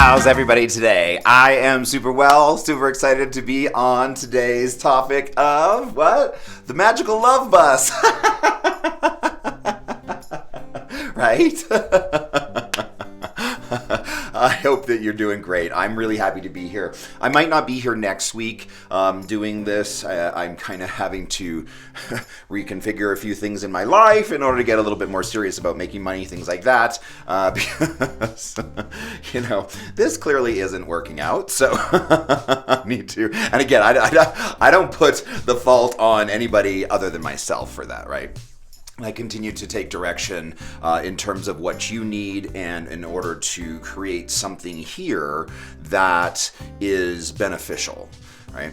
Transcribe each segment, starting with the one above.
How's everybody today? I am super well, super excited to be on today's topic of what? The magical love bus. Right? I hope that you're doing great. I'm really happy to be here. I might not be here next week doing this. I'm kind of having to reconfigure a few things in my life in order to get a little bit more serious about making money, things like that. Because, this clearly isn't working out. So I need to. And again, I don't put the fault on anybody other than myself for that, right? I continue to take direction in terms of what you need and in order to create something here that is beneficial, right?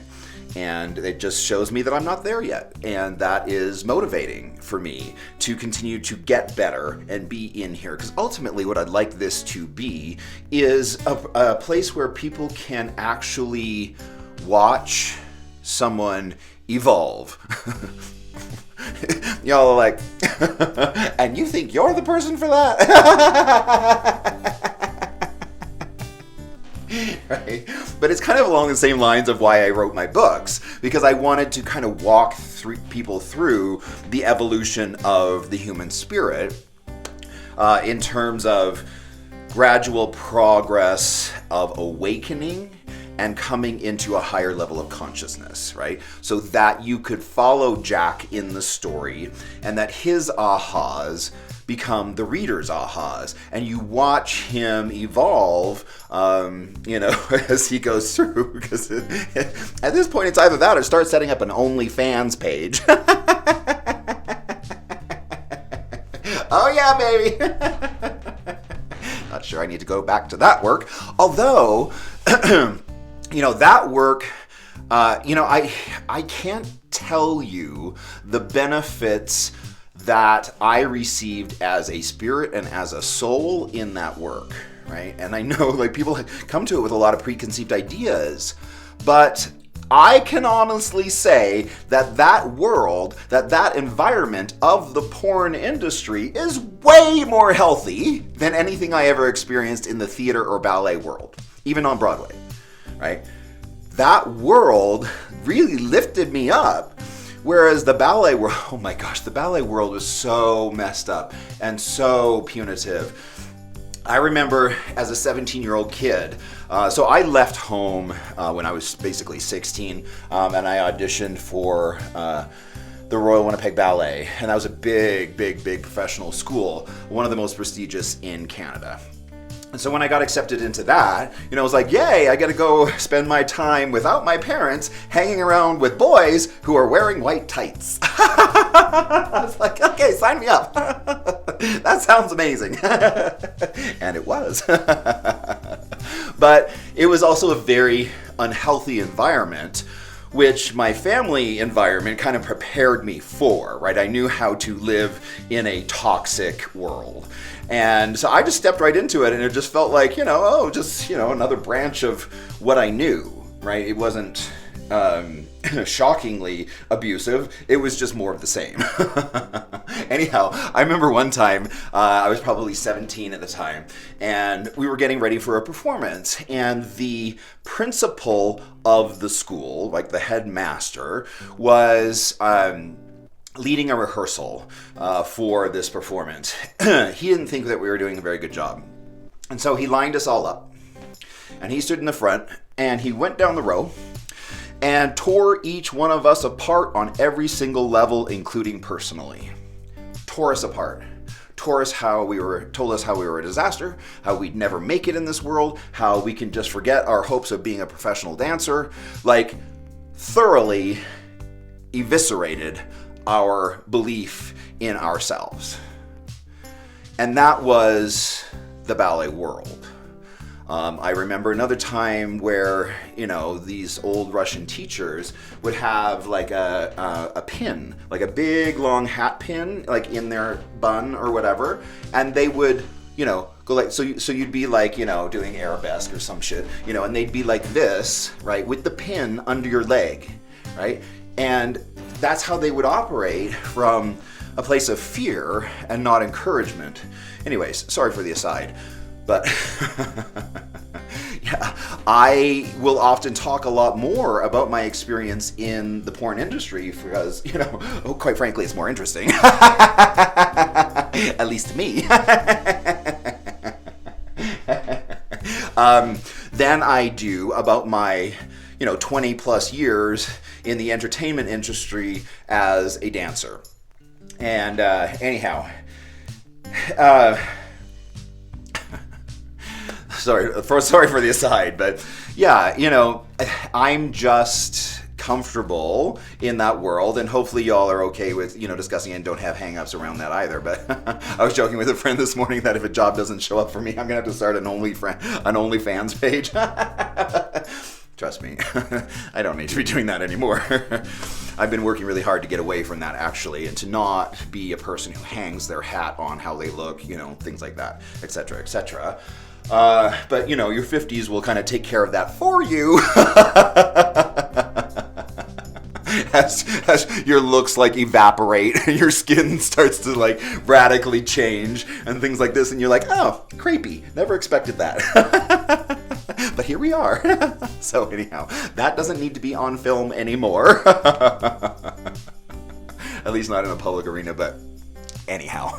And it just shows me that I'm not there yet. And that is motivating for me to continue to get better and be in here. Because ultimately what I'd like this to be is a place where people can actually watch someone evolve. Y'all are like, and you think you're the person for that? Right? But it's kind of along the same lines of why I wrote my books, because I wanted to kind of walk people through the evolution of the human spirit in terms of gradual progress of awakening and coming into a higher level of consciousness, right? So that you could follow Jack in the story and that his ahas become the reader's ahas, and you watch him evolve, as he goes through, because at this point it's either that or start setting up an OnlyFans page. Oh yeah, baby. Not sure I need to go back to that work, although that work, I can't tell you the benefits that I received as a spirit and as a soul in that work, right? And I know people come to it with a lot of preconceived ideas, but I can honestly say that world, that environment of the porn industry is way more healthy than anything I ever experienced in the theater or ballet world, even on Broadway. Right? That world really lifted me up, whereas the ballet world, oh my gosh, the ballet world was so messed up and so punitive. I remember as a 17-year-old kid, so I left home when I was basically 16, and I auditioned for the Royal Winnipeg Ballet, and that was a big professional school, one of the most prestigious in Canada. And so when I got accepted into that, I was like, yay, I get to go spend my time without my parents hanging around with boys who are wearing white tights. I was like, okay, sign me up. That sounds amazing. And it was. But it was also a very unhealthy environment, which my family environment kind of prepared me for, right? I knew how to live in a toxic world. And so I just stepped right into it, and it just felt like, another branch of what I knew, right? It wasn't shockingly abusive. It was just more of the same. Anyhow, I remember one time, I was probably 17 at the time, and we were getting ready for a performance, and the principal of the school, like the headmaster, was leading a rehearsal for this performance. He didn't think that we were doing a very good job. And so he lined us all up. And he stood in the front, and he went down the row and tore each one of us apart on every single level, including personally. Tore us apart. Told us how we were a disaster, how we'd never make it in this world, how we can just forget our hopes of being a professional dancer, thoroughly eviscerated our belief in ourselves. And that was the ballet world. I remember another time where, these old Russian teachers would have a pin, like a big long hat pin, in their bun or whatever, and they would, go so you'd be doing arabesque or some shit, and they'd be like this, right, with the pin under your leg, right? And that's how they would operate from a place of fear and not encouragement. Anyways, sorry for the aside, but I will often talk a lot more about my experience in the porn industry because, quite frankly, it's more interesting. At least to me. Than I do about my 20 plus years in the entertainment industry as a dancer. And anyhow, sorry for the aside, but yeah, I'm just comfortable in that world, and hopefully y'all are okay with discussing it and don't have hang-ups around that either. But I was joking with a friend this morning that if a job doesn't show up for me, I'm gonna have to start an OnlyFans page. Trust me, I don't need to be doing that anymore. I've been working really hard to get away from that, actually, and to not be a person who hangs their hat on how they look, things like that, etc., etc. But your 50s will kind of take care of that for you. As your looks evaporate, your skin starts to radically change and things like this, and you're like, oh, creepy, never expected that. But here we are. So anyhow, that doesn't need to be on film anymore. At least not in a public arena, but anyhow,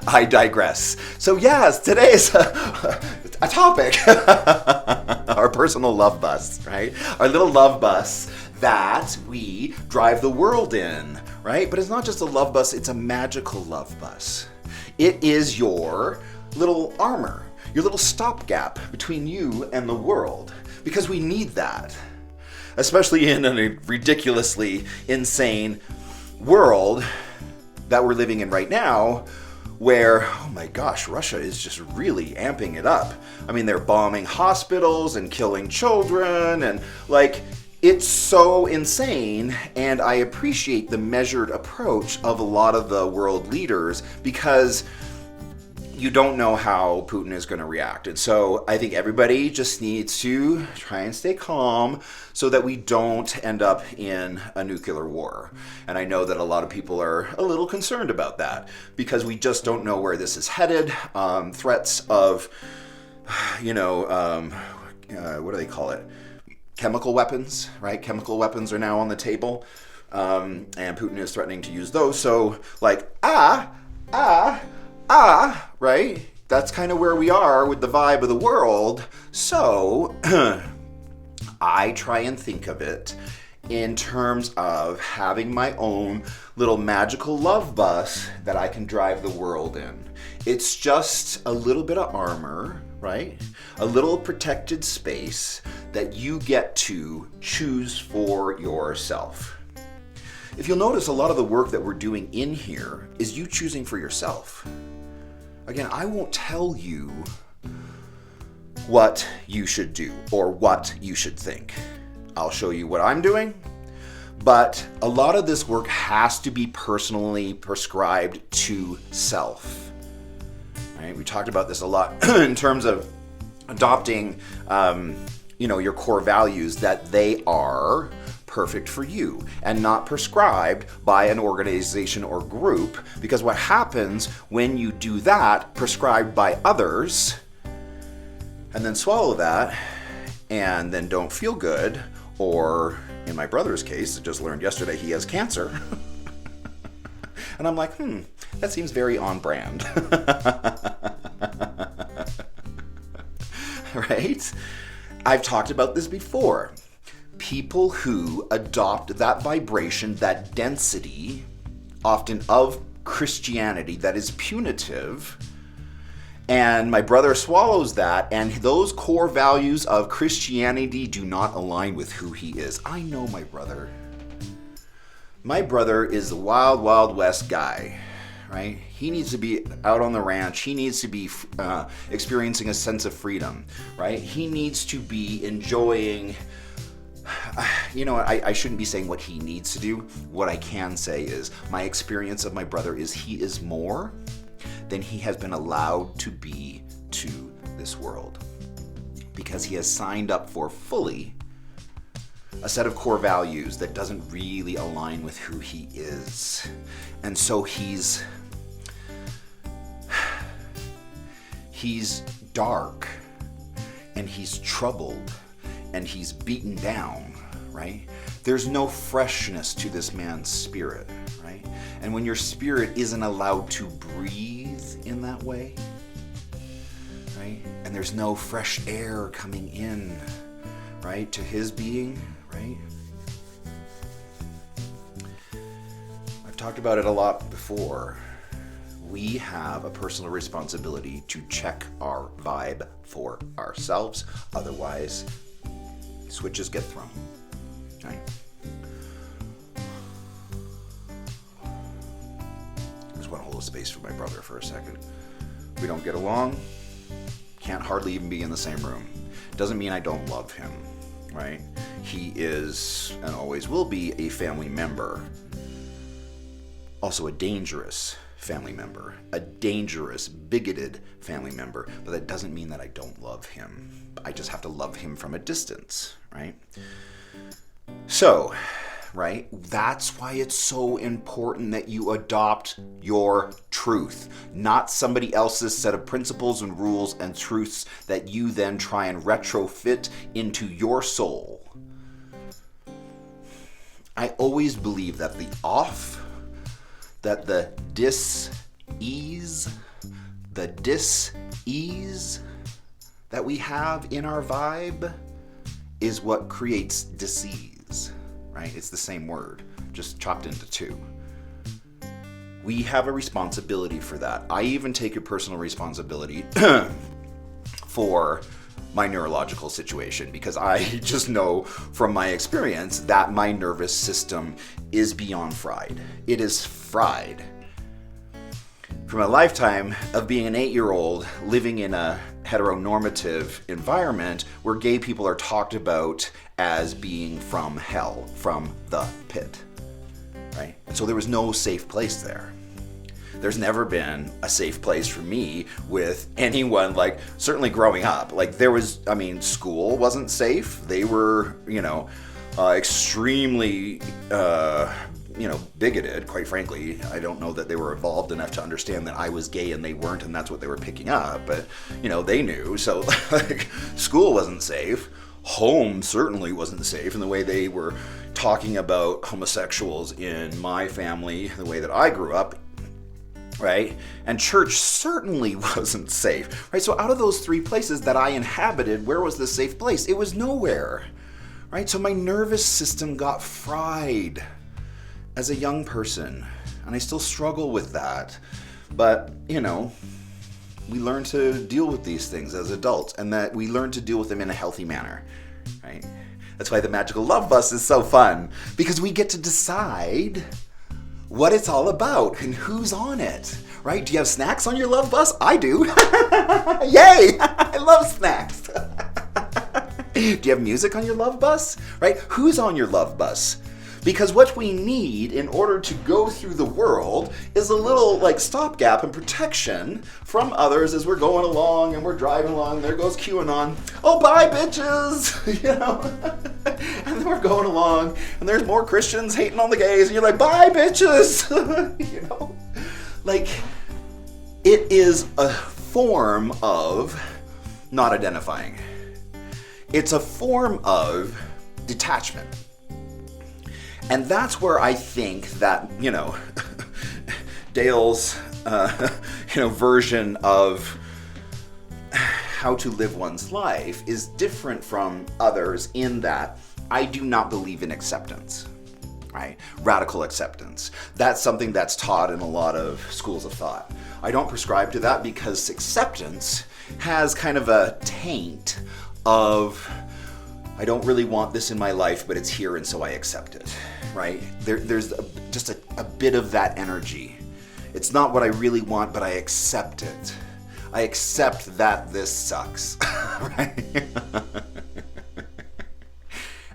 I digress. So yes, today is a topic. Our personal love bus, right? Our little love bus that we drive the world in, right? But it's not just a love bus, it's a magical love bus. It is your little armor, your little stopgap between you and the world, because we need that, especially in a ridiculously insane world that we're living in right now, where, oh my gosh, Russia is just really amping it up. I mean, they're bombing hospitals and killing children, and it's so insane, and I appreciate the measured approach of a lot of the world leaders, because you don't know how Putin is going to react. And so I think everybody just needs to try and stay calm so that we don't end up in a nuclear war. And I know that a lot of people are a little concerned about that because we just don't know where this is headed. Threats of, what do they call it? Chemical weapons, right? Chemical weapons are now on the table. And Putin is threatening to use those. So right? That's kind of where we are with the vibe of the world. So I try and think of it in terms of having my own little magical love bus that I can drive the world in. It's just a little bit of armor, right? A little protected space that you get to choose for yourself. If you'll notice, a lot of the work that we're doing in here is you choosing for yourself. Again, I won't tell you what you should do or what you should think. I'll show you what I'm doing, but a lot of this work has to be personally prescribed to self. Right? We talked about this a lot in terms of adopting, your core values, that they are perfect for you and not prescribed by an organization or group, because what happens when you do that, prescribed by others, and then swallow that and then don't feel good, or in my brother's case, I just learned yesterday he has cancer. And I'm like, that seems very on brand. Right? I've talked about this before. People who adopt that vibration, that density, often of Christianity, that is punitive, and my brother swallows that, and those core values of Christianity do not align with who he is. I know my brother. My brother is the wild, wild west guy, right? He needs to be out on the ranch. He needs to be experiencing a sense of freedom, right? He needs to be enjoying... I shouldn't be saying what he needs to do. What I can say is my experience of my brother is he is more than he has been allowed to be to this world, because he has signed up for fully a set of core values that doesn't really align with who he is. And so he's dark, and he's troubled and he's beaten down, right? There's no freshness to this man's spirit, right? And when your spirit isn't allowed to breathe in that way, right? And there's no fresh air coming in, right, to his being, right? I've talked about it a lot before. We have a personal responsibility to check our vibe for ourselves. Otherwise, switches get thrown. Right? I just want to hold a space for my brother for a second. We don't get along. Can't hardly even be in the same room. Doesn't mean I don't love him, right? He is and always will be a family member. Also a dangerous family member, a dangerous, bigoted family member, but that doesn't mean that I don't love him. I just have to love him from a distance, right? So, right, that's why it's so important that you adopt your truth, not somebody else's set of principles and rules and truths that you then try and retrofit into your soul. I always believe that the dis-ease that we have in our vibe is what creates disease, right? It's the same word, just chopped into two. We have a responsibility for that. I even take a personal responsibility for my neurological situation, because I just know from my experience that my nervous system is beyond fried. It is fried. From a lifetime of being an 8-year-old living in a heteronormative environment where gay people are talked about as being from hell, from the pit, right? And so there was no safe place there. There's never been a safe place for me with anyone, like, certainly growing up. Like, there was, school wasn't safe. They were, extremely, bigoted, quite frankly. I don't know that they were evolved enough to understand that I was gay and they weren't, and that's what they were picking up. But, they knew. So, like, school wasn't safe. Home certainly wasn't safe in the way they were talking about homosexuals in my family, the way that I grew up. Right? And church certainly wasn't safe, right? So out of those 3 places that I inhabited, where was the safe place? It was nowhere, right? So my nervous system got fried as a young person, and I still struggle with that. But, we learn to deal with these things as adults, and that we learn to deal with them in a healthy manner, right? That's why the Magical Love Bus is so fun, because we get to decide what it's all about and who's on it, right? Do you have snacks on your love bus? I do. Yay! I love snacks. Do you have music on your love bus, right? Who's on your love bus? Because what we need in order to go through the world is a little stopgap and protection from others as we're going along and we're driving along. There goes QAnon. Oh, bye, bitches! And then we're going along and there's more Christians hating on the gays and you're like, bye, bitches! It is a form of not identifying. It's a form of detachment. And that's where I think that, Dale's, version of how to live one's life is different from others in that I do not believe in acceptance, right? Radical acceptance. That's something that's taught in a lot of schools of thought. I don't prescribe to that because acceptance has kind of a taint of, I don't really want this in my life, but it's here and so I accept it, right? There's just a bit of that energy. It's not what I really want, but I accept it. I accept that this sucks, right?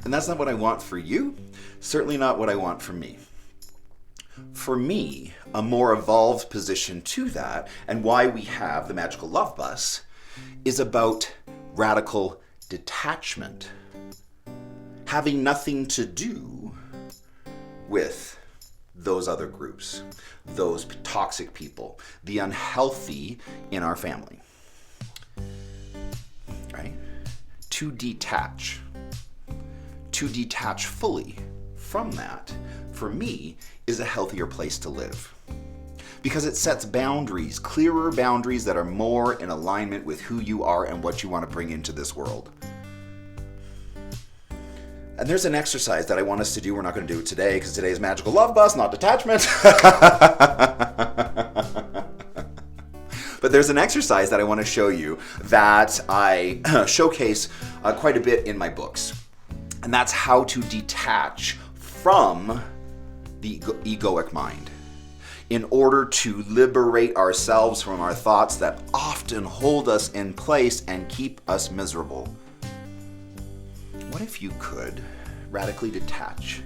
And that's not what I want for you. Certainly not what I want for me. For me, a more evolved position to that, and why we have the Magical Love Bus, is about radical detachment. Having nothing to do with those other groups, those toxic people, the unhealthy in our family, right? to detach fully from that, for me, is a healthier place to live. Because it sets boundaries, clearer boundaries that are more in alignment with who you are and what you want to bring into this world. And there's an exercise that I want us to do. We're not going to do it today because today is Magical Love Bus, not detachment. But there's an exercise that I want to show you that I showcase quite a bit in my books. And that's how to detach from the egoic mind in order to liberate ourselves from our thoughts that often hold us in place and keep us miserable. What if you could radically detach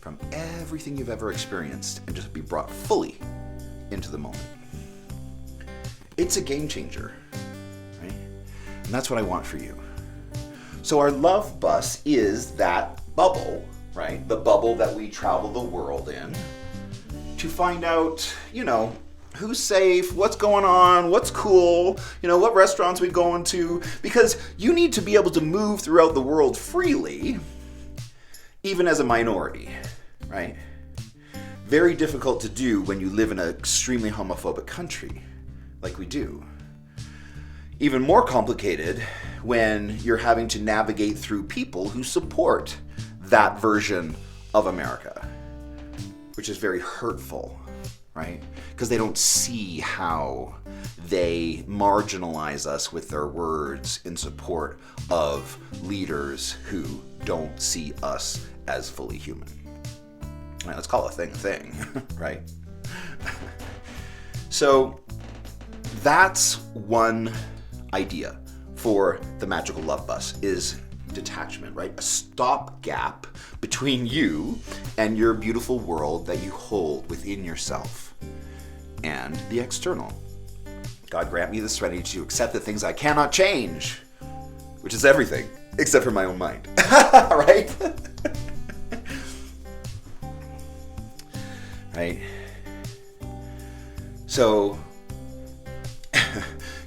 from everything you've ever experienced and just be brought fully into the moment? It's a game changer, right? And that's what I want for you. So our love bus is that bubble, right? The bubble that we travel the world in to find out, who's safe, what's going on, what's cool, what restaurants we going to, because you need to be able to move throughout the world freely, even as a minority, right? Very difficult to do when you live in an extremely homophobic country, like we do. Even more complicated when you're having to navigate through people who support that version of America, which is very hurtful, right? Because they don't see how they marginalize us with their words in support of leaders who don't see us as fully human. Right, let's call a thing, right? So that's one idea for the Magical Love Bus, is detachment, right? A stopgap between you and your beautiful world that you hold within yourself and the external. God grant me the serenity to accept the things I cannot change, which is everything except for my own mind, right? Right? So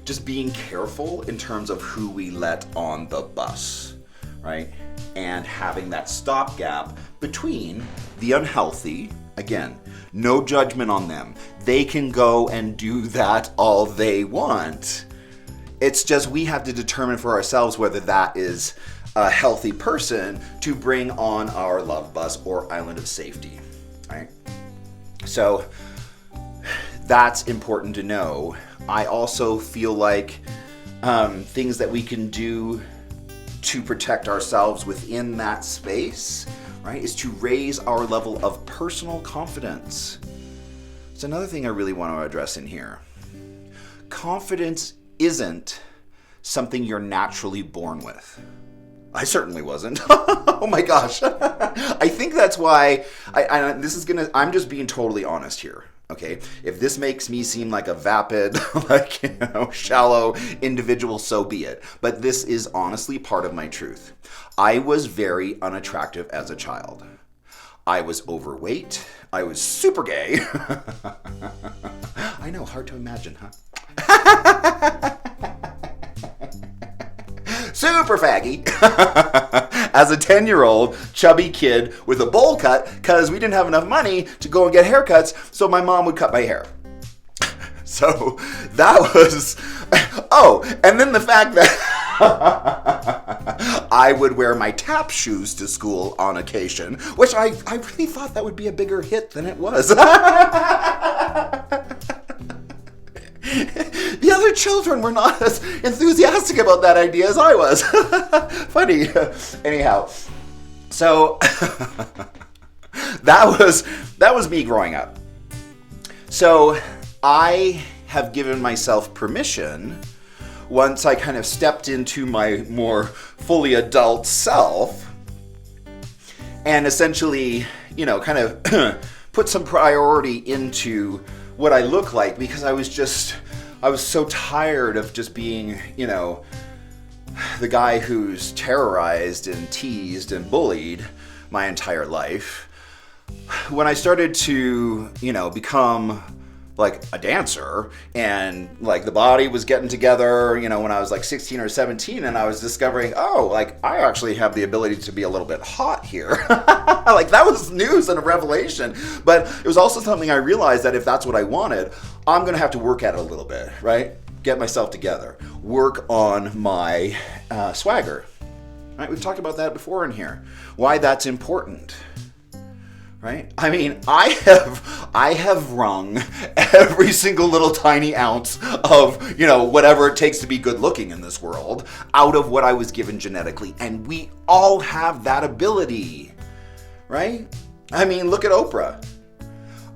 just being careful in terms of who we let on the bus, right? And having that stopgap between the unhealthy, again, no judgment on them. They can go and do that all they want. It's just we have to determine for ourselves whether that is a healthy person to bring on our love bus or island of safety, right? So that's important to know. I also feel like things that we can do to protect ourselves within that space, right, is to raise our level of personal confidence. It's another thing I really want to address in here. Confidence isn't something you're naturally born with. I certainly wasn't. Oh my gosh. I think that's why I'm just being totally honest here. Okay, if this makes me seem like a vapid, shallow individual, so be it. But this is honestly part of my truth. I was very unattractive as a child. I was overweight. I was super gay. I know, hard to imagine, huh? Super faggy. As a 10-year-old chubby kid with a bowl cut, because we didn't have enough money to go and get haircuts, so my mom would cut my hair. So that was, and then the fact that I would wear my tap shoes to school on occasion, which I really thought that would be a bigger hit than it was. The other children were not as enthusiastic about that idea as I was. Funny. Anyhow, so that was me growing up. So I have given myself permission, once I kind of stepped into my more fully adult self, and essentially, kind of put some priority into what I look like, because I was so tired of just being, the guy who's terrorized and teased and bullied my entire life. When I started to, become like a dancer, and like the body was getting together, when I was like 16 or 17, and I was discovering, oh, like I actually have the ability to be a little bit hot here. Like that was news and a revelation. But it was also something I realized that if that's what I wanted, I'm going to have to work at it a little bit, right? Get myself together, work on my swagger. Right? We've talked about that before in here. Why that's important. Right? I mean, I have wrung every single little tiny ounce of, whatever it takes to be good looking in this world out of what I was given genetically. And we all have that ability. Right? I mean, look at Oprah.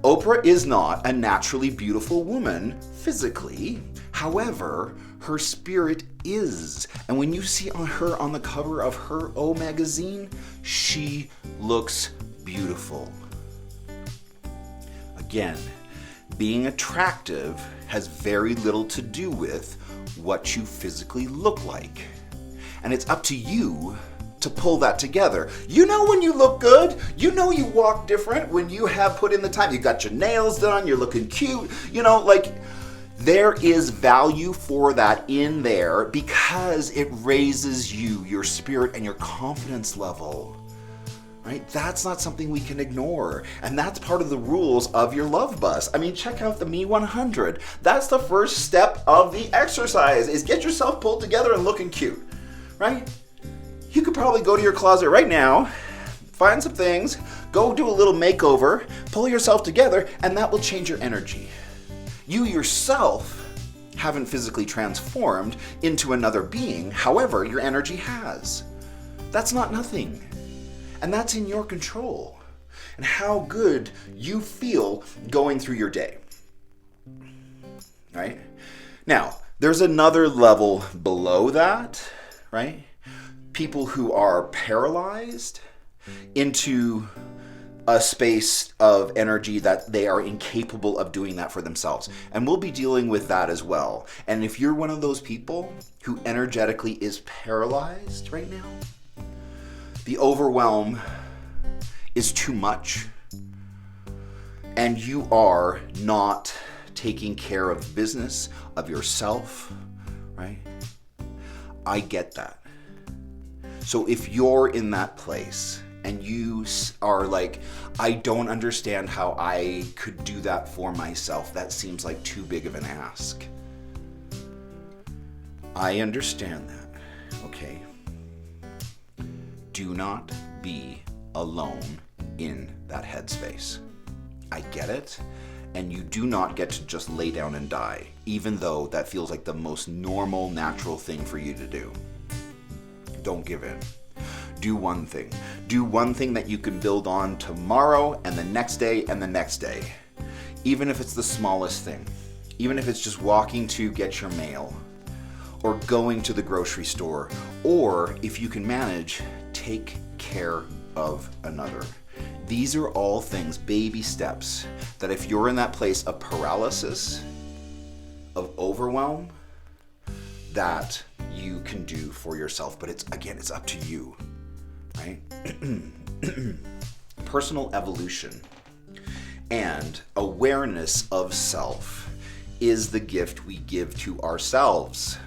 Oprah is not a naturally beautiful woman physically. However, her spirit is. And when you see her on the cover of her O magazine, she looks beautiful. Again, being attractive has very little to do with what you physically look like. And it's up to you to pull that together. When you look good, you walk different when you have put in the time. You got your nails done, you're looking cute, there is value for that in there because it raises your spirit and your confidence level, right? That's not something we can ignore. And that's part of the rules of your love bus. I mean, check out the Me 100. That's the first step of the exercise, is get yourself pulled together and looking cute, right? You could probably go to your closet right now, find some things, go do a little makeover, pull yourself together, and that will change your energy. You yourself haven't physically transformed into another being. However, your energy has. That's not nothing. And that's in your control. And how good you feel going through your day. Right? Now, there's another level below that, right? People who are paralyzed into a space of energy that they are incapable of doing that for themselves. And we'll be dealing with that as well. And if you're one of those people who energetically is paralyzed right now, the overwhelm is too much, and you are not taking care of business, of yourself, right? I get that. So if you're in that place, and you are like, I don't understand how I could do that for myself. That seems like too big of an ask. I understand that, okay? Do not be alone in that headspace. I get it, and you do not get to just lay down and die, even though that feels like the most normal, natural thing for you to do. Don't give in. Do one thing. Do one thing that you can build on tomorrow and the next day and the next day. Even if it's the smallest thing. Even if it's just walking to get your mail, or going to the grocery store, or if you can manage, take care of another. These are all things, baby steps, that if you're in that place of paralysis, of overwhelm, that you can do for yourself. But it's up to you. Right? Personal evolution and awareness of self is the gift we give to ourselves.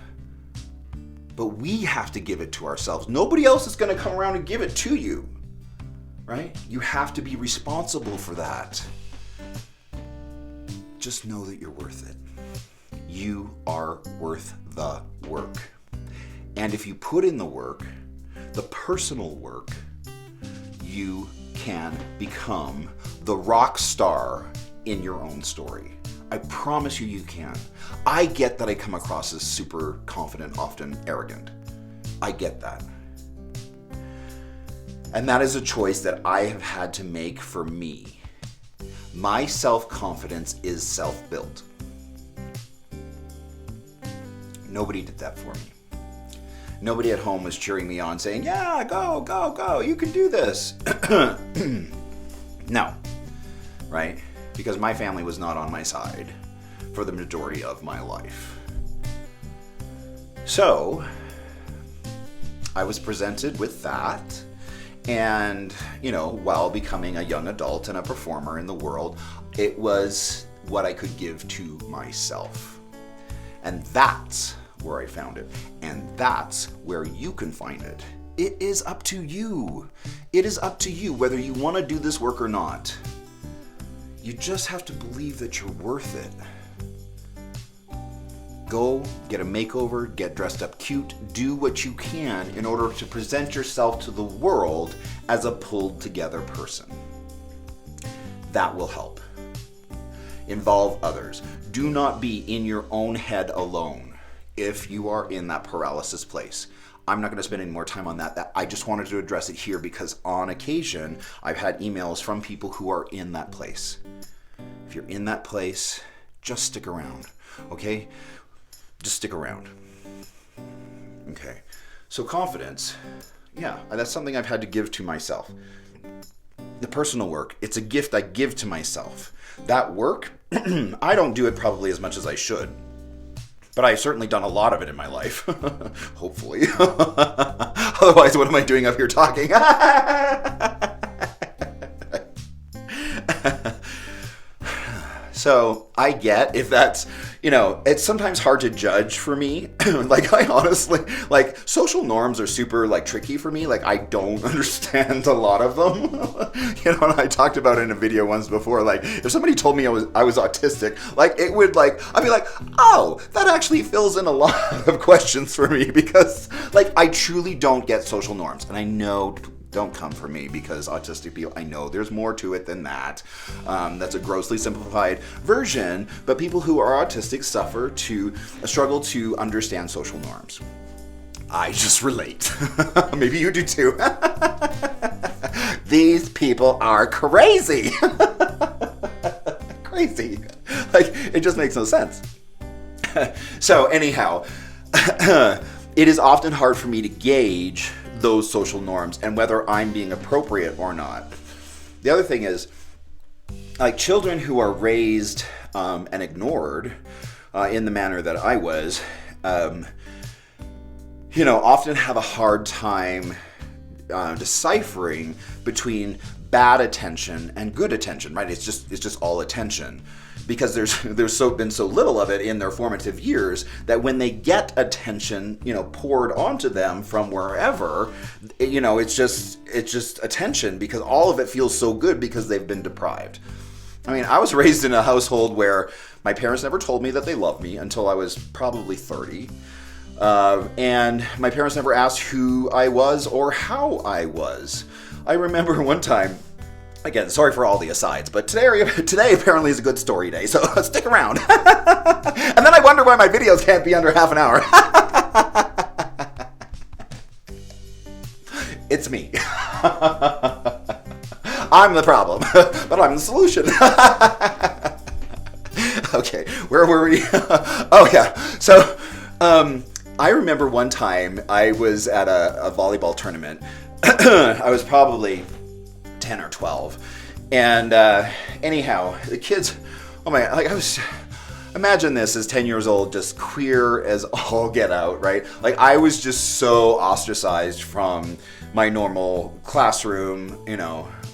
But we have to give it to ourselves. Nobody else is going to come around and give it to you. Right? You have to be responsible for that. Just know that you're worth it. You are worth the work. And if you put in the work, the personal work, you can become the rock star in your own story. I promise you can. I get that I come across as super confident, often arrogant. I get that. And that is a choice that I have had to make for me. My self-confidence is self-built. Nobody did that for me. Nobody at home was cheering me on saying, yeah, go, go, go, you can do this. No, right? Because my family was not on my side for the majority of my life. So, I was presented with that. And, while becoming a young adult and a performer in the world, it was what I could give to myself. And that's where I found it. And that's where you can find it. It is up to you. It is up to you whether you want to do this work or not. You just have to believe that you're worth it. Go, get a makeover, get dressed up cute, do what you can in order to present yourself to the world as a pulled together person. That will help. Involve others. Do not be in your own head alone if you are in that paralysis place. I'm not going to spend any more time on that. I just wanted to address it here because on occasion I've had emails from people who are in that place. If you're in that place, just stick around, okay? Just stick around. Okay. So confidence, yeah, that's something I've had to give to myself. The personal work, it's a gift I give to myself. That work, I don't do it probably as much as I should, but I've certainly done a lot of it in my life. Hopefully. Otherwise, what am I doing up here talking? So I get if that's, it's sometimes hard to judge for me. Like I honestly, social norms are super tricky for me. I don't understand a lot of them. And I talked about it in a video once before, if somebody told me I was autistic, it would I'd be like, oh, that actually fills in a lot of questions for me because I truly don't get social norms. And I know, don't come for me because autistic people, I know there's more to it than that. That's a grossly simplified version, but people who are autistic struggle to understand social norms. I just relate. Maybe you do too. These people are crazy. Crazy. It just makes no sense. So anyhow, it is often hard for me to gauge those social norms and whether I'm being appropriate or not. The other thing is, children who are raised and ignored in the manner that I was, often have a hard time deciphering between bad attention and good attention, right? It's just all attention. Because there's been so little of it in their formative years that when they get attention, poured onto them from wherever, it's just attention because all of it feels so good because they've been deprived. I mean, I was raised in a household where my parents never told me that they loved me until I was probably 30. And my parents never asked who I was or how I was. I remember one time, again, sorry for all the asides, but today apparently is a good story day, so stick around. And then I wonder why my videos can't be under half an hour. It's me. I'm the problem, but I'm the solution. Okay, where were we? Oh yeah, so I remember one time I was at a volleyball tournament. I was probably 10 or 12. And anyhow, the kids, oh my, imagine this as 10 years old, just queer as all get out, right? I was just so ostracized from my normal classroom,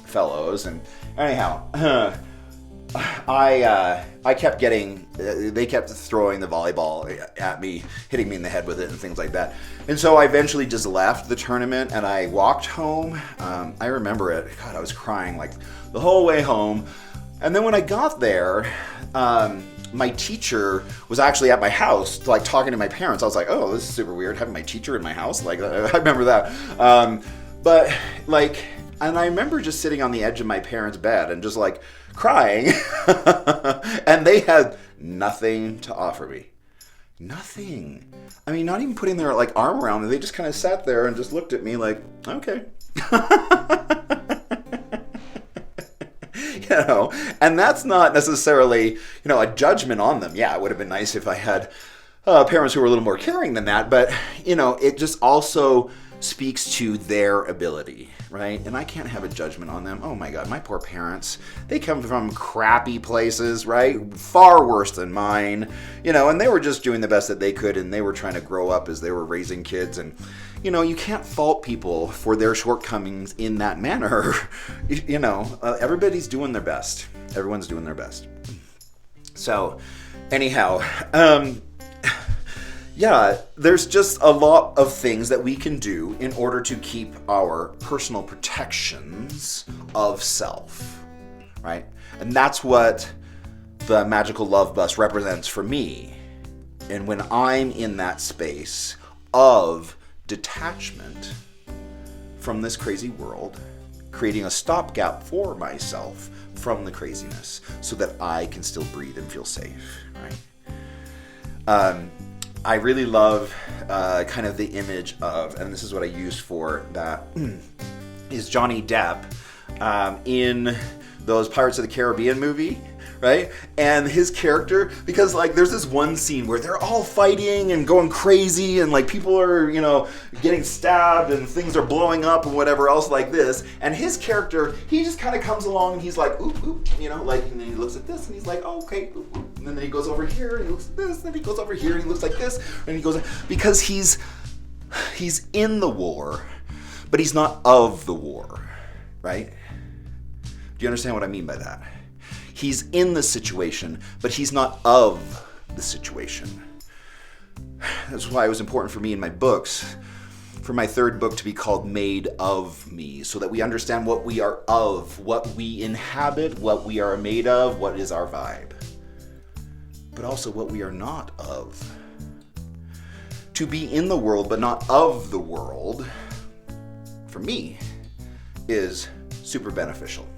fellows. And anyhow, I kept they kept throwing the volleyball at me, hitting me in the head with it and things like that. And so I eventually just left the tournament and I walked home. I remember it. God, I was crying the whole way home. And then when I got there, my teacher was actually at my house, talking to my parents. I was like, oh, this is super weird having my teacher in my house. I remember that. And I remember just sitting on the edge of my parents' bed and just crying. And they had nothing to offer me. Nothing. I mean, not even putting their arm around me. They just kind of sat there and just looked at me okay. And that's not necessarily, a judgment on them. Yeah, it would have been nice if I had parents who were a little more caring than that. But, it just also speaks to their ability, right? And I can't have a judgment on them. Oh my God, my poor parents. They come from crappy places, right? Far worse than mine, and they were just doing the best that they could, and they were trying to grow up as they were raising kids. And, you can't fault people for their shortcomings in that manner. Everybody's doing their best. Everyone's doing their best. So, anyhow, yeah, there's just a lot of things that we can do in order to keep our personal protections of self, right? And that's what the magical love bus represents for me. And when I'm in that space of detachment from this crazy world, creating a stopgap for myself from the craziness so that I can still breathe and feel safe, right? I really love kind of the image of, and this is what I used for that, is Johnny Depp in those Pirates of the Caribbean movie, right? And his character, because like there's this one scene where they're all fighting and going crazy and like people are, you know, getting stabbed and things are blowing up and whatever else like this. And his character, he just kind of comes along and he's like, oop, oop, you know, like, and then he looks at this and he's like, oh, okay, oop, oop. And then he goes over here and he looks at this, and then he goes over here and he looks like this, and he goes, because he's in the war, but he's not of the war, right? Do you understand what I mean by that? He's in the situation, but he's not of the situation. That's why it was important for me in my books, for my third book to be called Made of Me, so that we understand what we are of, what we inhabit, what we are made of, what is our vibe, but also what we are not of. To be in the world, but not of the world, for me, is super beneficial.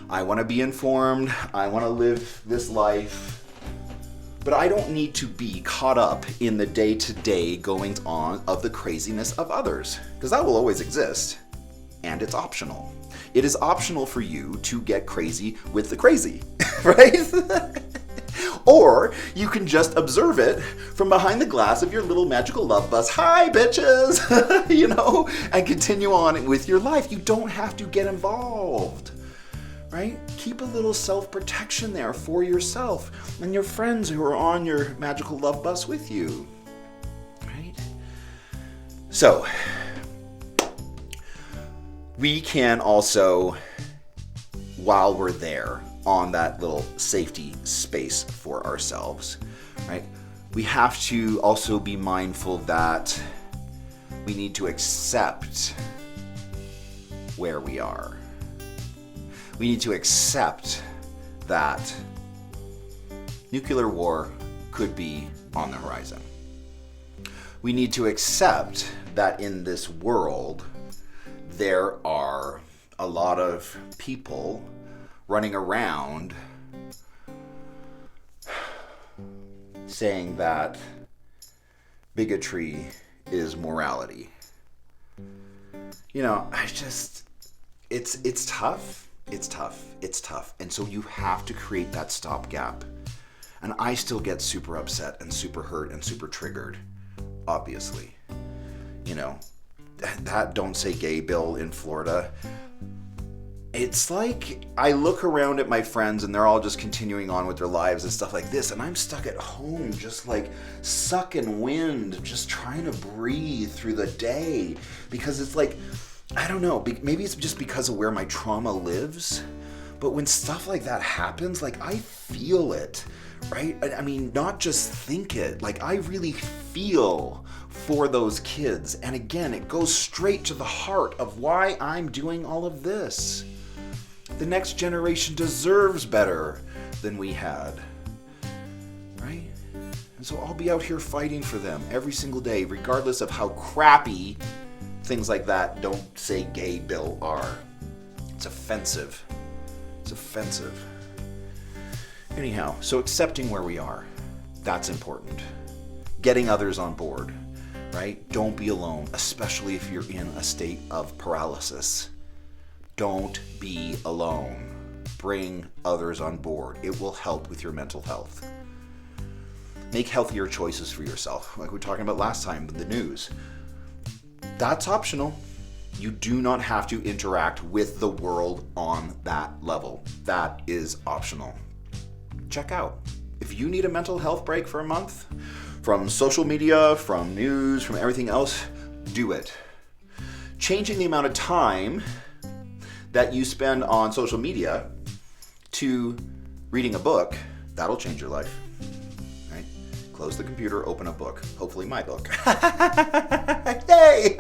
I want to be informed, I want to live this life, but I don't need to be caught up in the day-to-day goings on of the craziness of others, because that will always exist, and it's optional. It is optional for you to get crazy with the crazy, right? Or you can just observe it from behind the glass of your little magical love bus. Hi, bitches! You know, and continue on with your life. You don't have to get involved. Right? Keep a little self-protection there for yourself and your friends who are on your magical love bus with you. Right? So, we can also, while we're there on that little safety space for ourselves, right? We have to also be mindful that we need to accept where we are. We need to accept that nuclear war could be on the horizon. We need to accept that in this world, there are a lot of people running around saying that bigotry is morality. You know, it's tough. It's tough. And so you have to create that stopgap. And I still get super upset and super hurt and super triggered, obviously. You know, that Don't Say Gay bill in Florida, it's like I look around at my friends and they're all just continuing on with their lives and stuff like this, and I'm stuck at home just like sucking wind, just trying to breathe through the day, because it's like, I don't know, maybe it's just because of where my trauma lives, but when stuff like that happens, like I feel it, right? I mean, not just think it, like I really feel for those kids. And again, it goes straight to the heart of why I'm doing all of this. The next generation deserves better than we had, right? And so I'll be out here fighting for them every single day, regardless of how crappy things like that Don't Say Gay bill are. It's offensive. It's offensive. Anyhow, so accepting where we are, that's important. Getting others on board, right? Don't be alone, especially if you're in a state of paralysis. Don't be alone. Bring others on board. It will help with your mental health. Make healthier choices for yourself, like we were talking about last time with the news. That's optional. You do not have to interact with the world on that level. That is optional. Check out. If you need a mental health break for a month, from social media, from news, from everything else, do it. Changing the amount of time that you spend on social media to Reading a book, that'll change your life. Right? Close the computer, open a book. Hopefully my book. Yay!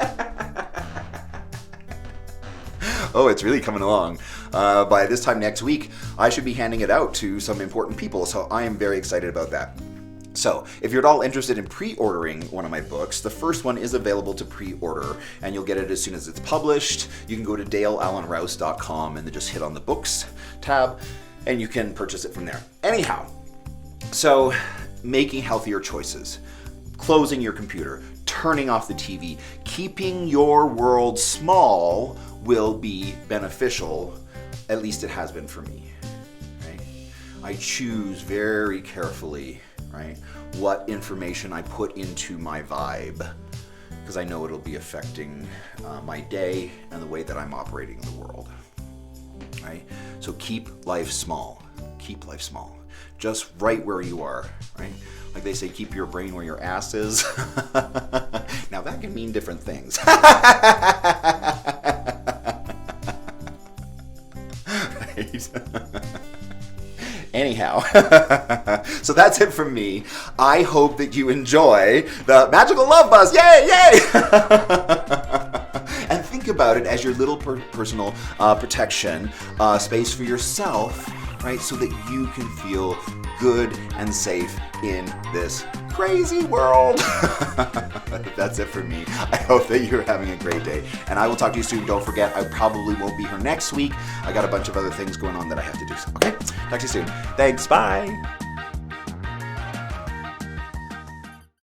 Oh, it's really coming along. By this time next week, I should be handing it out to some important people, so I am very excited about that. So, if you're at all interested in pre-ordering one of my books, the first one is available to pre-order, and you'll get it as soon as it's published. You can go to daleallenrowse.com and then just hit on the books tab, and you can purchase it from there. Anyhow, so making healthier choices, closing your computer, turning off the TV, keeping your world small will be beneficial. At least it has been for me. Right? I choose very carefully, right, what information I put into my vibe, because I know it'll be affecting my day and the way that I'm operating in the world. Right? So keep life small. Keep life small. Just right where you are. Right? Like they say, keep your brain where your ass is. Now that can mean different things. Right? Anyhow, so that's it from me. I hope that you enjoy the magical love buzz. Yay, yay! And think about it as your little personal protection space for yourself, right? So that you can feel good and safe in this crazy world. That's it for me. I hope that you're having a great day, and I will talk to you soon. Don't forget, I probably won't be here next week. I got a bunch of other things going on that I have to do. Okay, talk to you soon. Thanks. Bye.